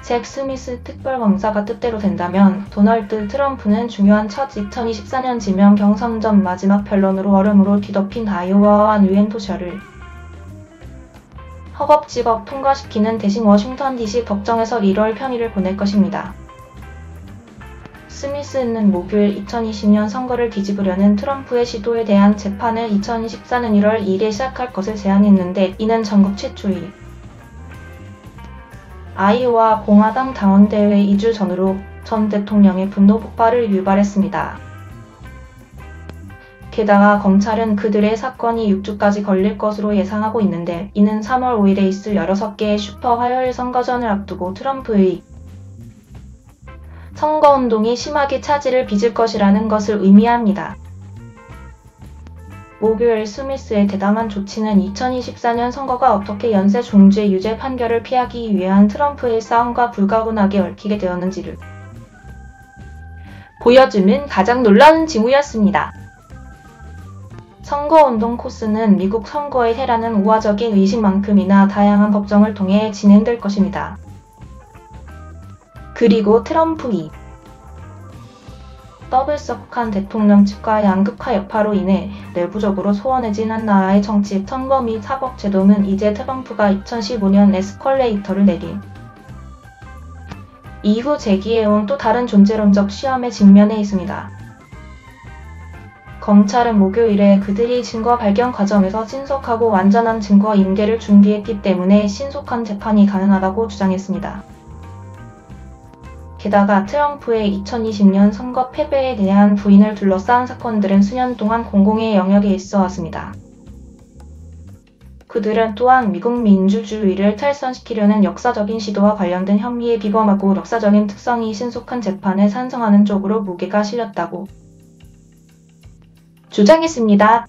잭 스미스 특별검사가 뜻대로 된다면 도널드 트럼프는 중요한 첫 2024년 지명 경선전 마지막 변론으로 얼음으로 뒤덮인 아이오와 뉴햄프셔를 허겁지겁 통과시키는 대신 워싱턴 DC 법정에서 1월 편의를 보낼 것입니다. 스미스는 목요일 2020년 선거를 뒤집으려는 트럼프의 시도에 대한 재판을 2024년 1월 2일에 시작할 것을 제안했는데 이는 전국 최초의 아이오와 공화당 당원대회 2주 전후로 전 대통령의 분노 폭발을 유발했습니다. 게다가 검찰은 그들의 사건이 6주까지 걸릴 것으로 예상하고 있는데 이는 3월 5일에 있을 6개의 슈퍼 화요일 선거전을 앞두고 트럼프의 선거운동이 심하게 차질을 빚을 것이라는 것을 의미합니다. 목요일 스미스의 대담한 조치는 2024년 선거가 어떻게 연쇄 중죄 유죄 판결을 피하기 위한 트럼프의 싸움과 불가분하게 얽히게 되었는지를 보여주는 가장 놀라운 징후였습니다. 선거운동 코스는 미국 선거에 해라는 우화적인 의식만큼이나 다양한 법정을 통해 진행될 것입니다. 그리고 트럼프의 떠들썩한 대통령 측과 양극화 여파로 인해 내부적으로 소원해진 한 나라의 정치, 선거 및 사법 제도는 이제 트럼프가 2015년 에스컬레이터를 내린 이후 제기해온 또 다른 존재론적 시험에 직면해 있습니다. 검찰은 목요일에 그들이 증거 발견 과정에서 신속하고 완전한 증거 인계를 준비했기 때문에 신속한 재판이 가능하다고 주장했습니다. 게다가 트럼프의 2020년 선거 패배에 대한 부인을 둘러싼 사건들은 수년 동안 공공의 영역에 있어 왔습니다. 그들은 또한 미국 민주주의를 탈선시키려는 역사적인 시도와 관련된 혐의에 비범하고 역사적인 특성이 신속한 재판을 찬성하는 쪽으로 무게가 실렸다고 주장했습니다.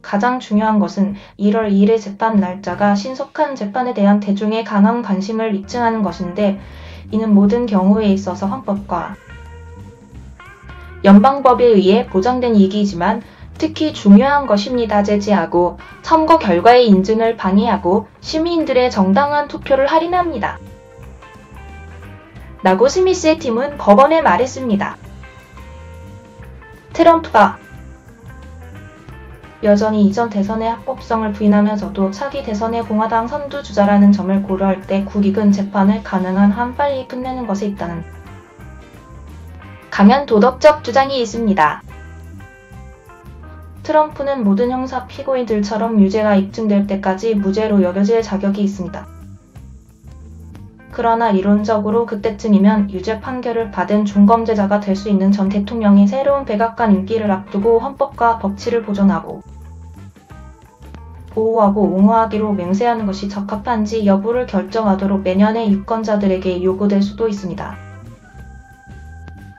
가장 중요한 것은 1월 2일의 재판 날짜가 신속한 재판에 대한 대중의 강한 관심을 입증하는 것인데 이는 모든 경우에 있어서 헌법과 연방법에 의해 보장된 이익이지만 특히 중요한 것입니다. 제지하고 선거 결과의 인증을 방해하고 시민들의 정당한 투표를 할인합니다. 라고 스미스의 팀은 법원에 말했습니다. 트럼프가 여전히 이전 대선의 합법성을 부인하면서도 차기 대선의 공화당 선두주자라는 점을 고려할 때 국익은 재판을 가능한 한 빨리 끝내는 것에 있다는 강한 도덕적 주장이 있습니다. 트럼프는 모든 형사 피고인들처럼 유죄가 입증될 때까지 무죄로 여겨질 자격이 있습니다. 그러나 이론적으로 그때쯤이면 유죄 판결을 받은 중범죄자가 될 수 있는 전 대통령이 새로운 백악관 임기를 앞두고 헌법과 법치를 보존하고 보호하고 옹호하기로 맹세하는 것이 적합한지 여부를 결정하도록 내년에 유권자들에게 요구될 수도 있습니다.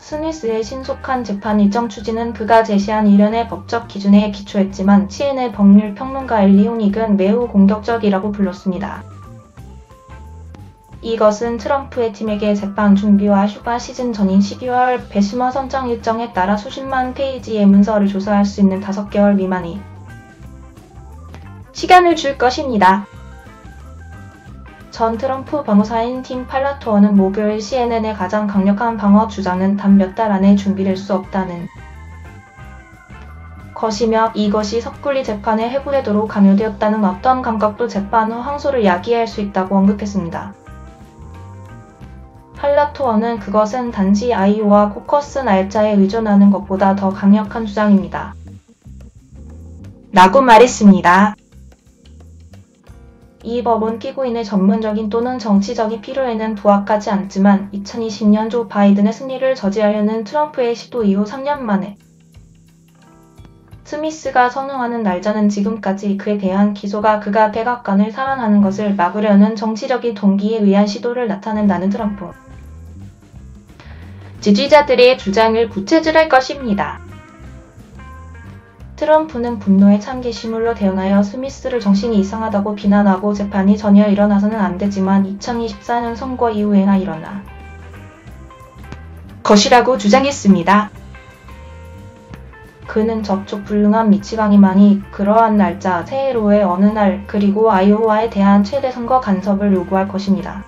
스미스의 신속한 재판 일정 추진은 그가 제시한 일련의 법적 기준에 기초했지만 CNN 법률 평론가 엘리 호닉은 매우 공격적이라고 불렀습니다. 이것은 트럼프의 팀에게 재판 준비와 휴가 시즌 전인 12월 배심원 선정 일정에 따라 수십만 페이지의 문서를 조사할 수 있는 5개월 미만의 시간을 줄 것입니다. 전 트럼프 변호사인 팀 팔라토어는 목요일 CNN의 가장 강력한 방어 주장은 단 몇 달 안에 준비될 수 없다는 것이며 이것이 섣굴리 재판에 회부되도록 강요되었다는 어떤 감각도 재판 후 항소를 야기할 수 있다고 언급했습니다. 팔라토어는 그것은 단지 아이오와 코커스 날짜에 의존하는 것보다 더 강력한 주장입니다. 라고 말했습니다. 이 법은 피고인의 전문적인 또는 정치적인 필요에는 부합하지 않지만 2020년 조 바이든의 승리를 저지하려는 트럼프의 시도 이후 3년 만에 스미스가 선호하는 날짜는 지금까지 그에 대한 기소가 그가 백악관을 탈환하는 것을 막으려는 정치적인 동기에 의한 시도를 나타낸다는 트럼프 지지자들의 주장을 부채질할 것입니다. 트럼프는 분노에 찬 게시물로 대응하여 스미스를 정신이 이상하다고 비난하고 재판이 전혀 일어나서는 안 되지만 2024년 선거 이후에나 일어나 것이라고 주장했습니다. 그는 접촉 불능한 미치광이만이 그러한 날짜, 새해로의 어느 날, 그리고 아이오와에 대한 최대 선거 간섭을 요구할 것입니다.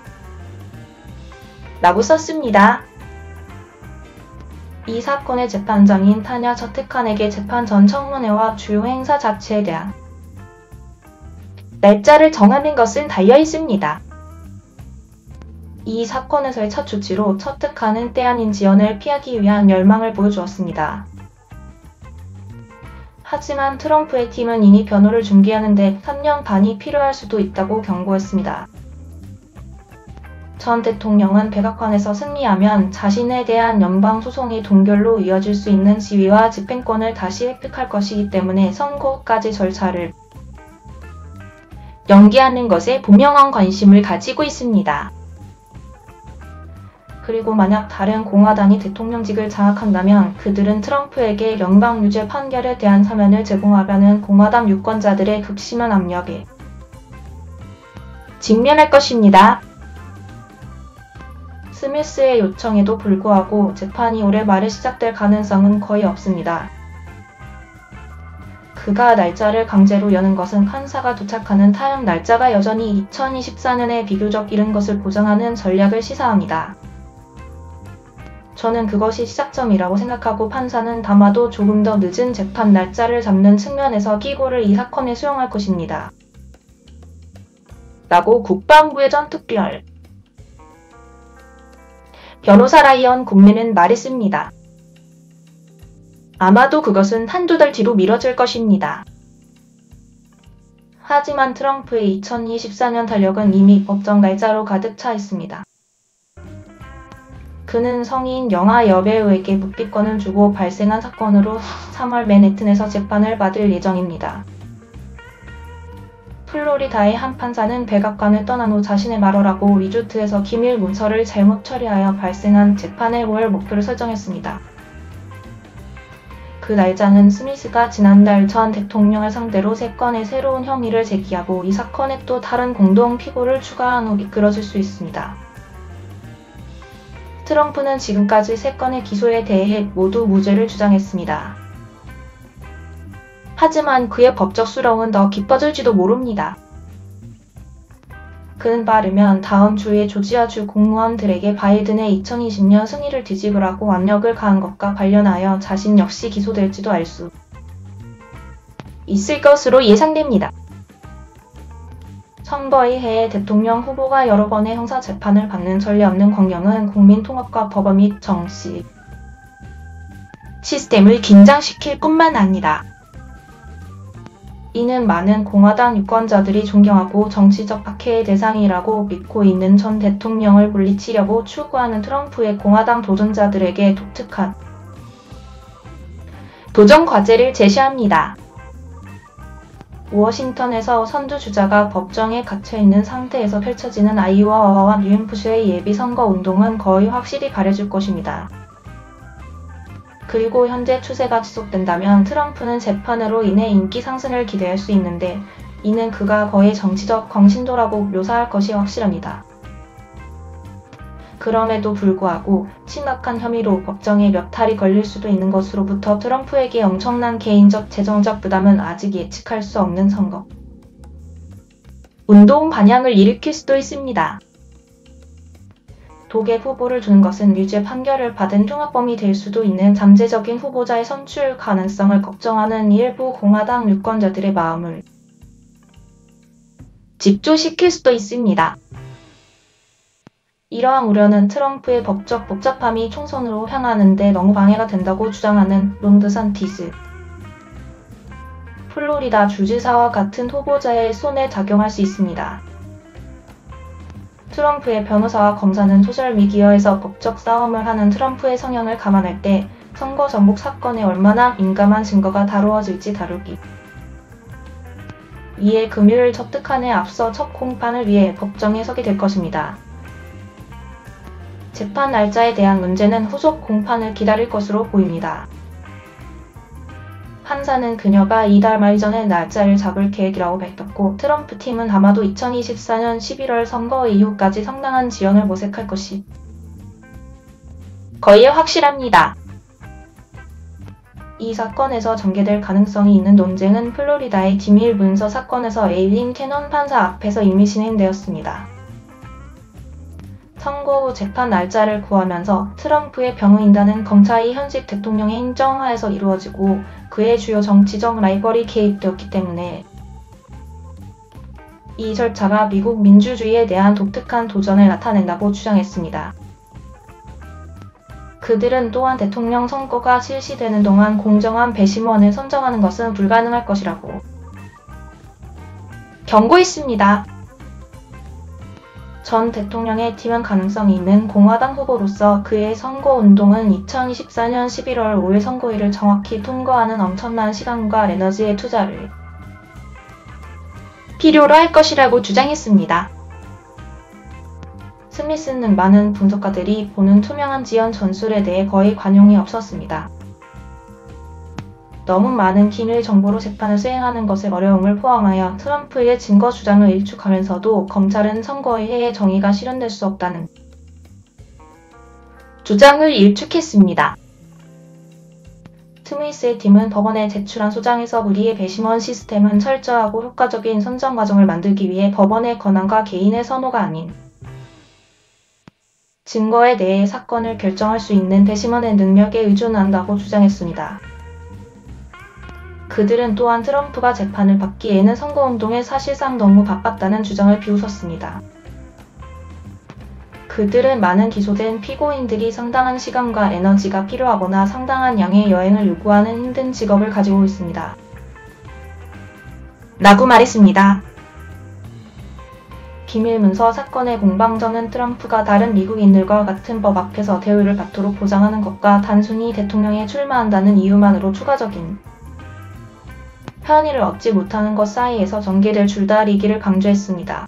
라고 썼습니다. 이 사건의 재판장인 타냐 저택칸에게 재판 전 청문회와 주요 행사 자체에 대한 날짜를 정하는 것은 달려 있습니다. 이 사건에서의 첫 조치로 처특칸은 때 아닌 지연을 피하기 위한 열망을 보여주었습니다. 하지만 트럼프의 팀은 이미 변호를 중개하는 데 3년 반이 필요할 수도 있다고 경고했습니다. 전 대통령은 백악관에서 승리하면 자신에 대한 연방 소송이 동결로 이어질 수 있는 지위와 집행권을 다시 획득할 것이기 때문에 선거 후까지 절차를 연기하는 것에 분명한 관심을 가지고 있습니다. 그리고 만약 다른 공화당이 대통령직을 장악한다면 그들은 트럼프에게 연방 유죄 판결에 대한 사면을 제공하라는 공화당 유권자들의 극심한 압력에 직면할 것입니다. 스미스의 요청에도 불구하고 재판이 올해 말에 시작될 가능성은 거의 없습니다. 그가 날짜를 강제로 여는 것은 판사가 도착하는 타협 날짜가 여전히 2024년에 비교적 이른 것을 보장하는 전략을 시사합니다. 저는 그것이 시작점이라고 생각하고 판사는 다마도 조금 더 늦은 재판 날짜를 잡는 측면에서 기고를 이 사건에 수용할 것입니다. 라고 국방부의 전 특별 변호사 라이언 곰맨은 말했습니다. 아마도 그것은 한두 달 뒤로 미뤄질 것입니다. 하지만 트럼프의 2024년 달력은 이미 법정 날짜로 가득 차 있습니다. 그는 성인 영화 여배우에게 묵비권을 주고 발생한 사건으로 3월 맨해튼에서 재판을 받을 예정입니다. 플로리다의 한 판사는 백악관을 떠난 후 자신의 말어라고 리조트에서 기밀 문서를 잘못 처리하여 발생한 재판의 5월 목표를 설정했습니다. 그 날짜는 스미스가 지난달 전 대통령을 상대로 3건의 새로운 혐의를 제기하고 이 사건에 또 다른 공동 피고를 추가한 후 이끌어질 수 있습니다. 트럼프는 지금까지 3건의 기소에 대해 모두 무죄를 주장했습니다. 하지만 그의 법적 수렁은 더 깊어질지도 모릅니다. 그는 빠르면 다음 주에 조지아주 공무원들에게 바이든의 2020년 승리를 뒤집으라고 압력을 가한 것과 관련하여 자신 역시 기소될지도 알 수 있을 것으로 예상됩니다. 선거의 해에 대통령 후보가 여러 번의 형사재판을 받는 전례 없는 광경은 국민통합과 법원 및 정치 시스템을 긴장시킬 뿐만 아니라 이는 많은 공화당 유권자들이 존경하고 정치적 박해의 대상이라고 믿고 있는 전 대통령을 물리치려고 추구하는 트럼프의 공화당 도전자들에게 독특한 도전 과제를 제시합니다. 워싱턴에서 선두주자가 법정에 갇혀있는 상태에서 펼쳐지는 아이오와와 뉴햄프셔의 예비선거 운동은 거의 확실히 가려질 것입니다. 그리고 현재 추세가 지속된다면 트럼프는 재판으로 인해 인기 상승을 기대할 수 있는데 이는 그가 거의 정치적 광신도라고 묘사할 것이 확실합니다. 그럼에도 불구하고 심각한 혐의로 법정에 몇 달이 걸릴 수도 있는 것으로부터 트럼프에게 엄청난 개인적 재정적 부담은 아직 예측할 수 없는 선거 운동 반향을 일으킬 수도 있습니다. 독의 후보를 두는 것은 유죄 판결을 받은 흉악범이 될 수도 있는 잠재적인 후보자의 선출 가능성을 걱정하는 일부 공화당 유권자들의 마음을 집중시킬 수도 있습니다. 이러한 우려는 트럼프의 법적 복잡함이 총선으로 향하는 데 너무 방해가 된다고 주장하는 론 드산티스 플로리다 주지사와 같은 후보자의 손에 작용할 수 있습니다. 트럼프의 변호사와 검사는 소셜미디어에서 법적 싸움을 하는 트럼프의 성향을 감안할 때 선거 전복 사건에 얼마나 민감한 증거가 다루어질지 다루기 위해 금요일 처특칸에 앞서 첫 공판을 위해 법정에 서게 될 것입니다. 재판 날짜에 대한 문제는 후속 공판을 기다릴 것으로 보입니다. 판사는 그녀가 이달 말 전에 날짜를 잡을 계획이라고 밝혔고 트럼프 팀은 아마도 2024년 11월 선거 이후까지 상당한 지연을 모색할 것이 거의 확실합니다. 이 사건에서 전개될 가능성이 있는 논쟁은 플로리다의 기밀 문서 사건에서 에일린 캐넌 판사 앞에서 이미 진행되었습니다. 선거 후 재판 날짜를 구하면서 트럼프의 병의인단은 검찰이 현직 대통령의 행정하에서 이루어지고 그의 주요 정치적 라이벌이 개입되었기 때문에 이 절차가 미국 민주주의에 대한 독특한 도전을 나타낸다고 주장했습니다. 그들은 또한 대통령 선거가 실시되는 동안 공정한 배심원을 선정하는 것은 불가능할 것이라고 경고했습니다. 전 대통령의 팀은 가능성이 있는 공화당 후보로서 그의 선거운동은 2024년 11월 5일 선거일을 정확히 통과하는 엄청난 시간과 에너지의 투자를 필요로 할 것이라고 주장했습니다. 스미스는 많은 분석가들이 보는 투명한 지연 전술에 대해 거의 관용이 없었습니다. 너무 많은 기밀 정보로 재판을 수행하는 것의 어려움을 포함하여 트럼프의 증거 주장을 일축하면서도 검찰은 선거의 해에 정의가 실현될 수 없다는 주장을 일축했습니다. 스미스의 팀은 법원에 제출한 소장에서 우리의 배심원 시스템은 철저하고 효과적인 선정 과정을 만들기 위해 법원의 권한과 개인의 선호가 아닌 증거에 대해 사건을 결정할 수 있는 배심원의 능력에 의존한다고 주장했습니다. 그들은 또한 트럼프가 재판을 받기에는 선거운동에 사실상 너무 바빴다는 주장을 비웃었습니다. 그들은 많은 기소된 피고인들이 상당한 시간과 에너지가 필요하거나 상당한 양의 여행을 요구하는 힘든 직업을 가지고 있습니다. 라고 말했습니다. 기밀문서 사건의 공방점은 트럼프가 다른 미국인들과 같은 법 앞에서 대우를 받도록 보장하는 것과 단순히 대통령에 출마한다는 이유만으로 추가적인 편의를 얻지 못하는 것 사이에서 전개될 줄다리기를 강조했습니다.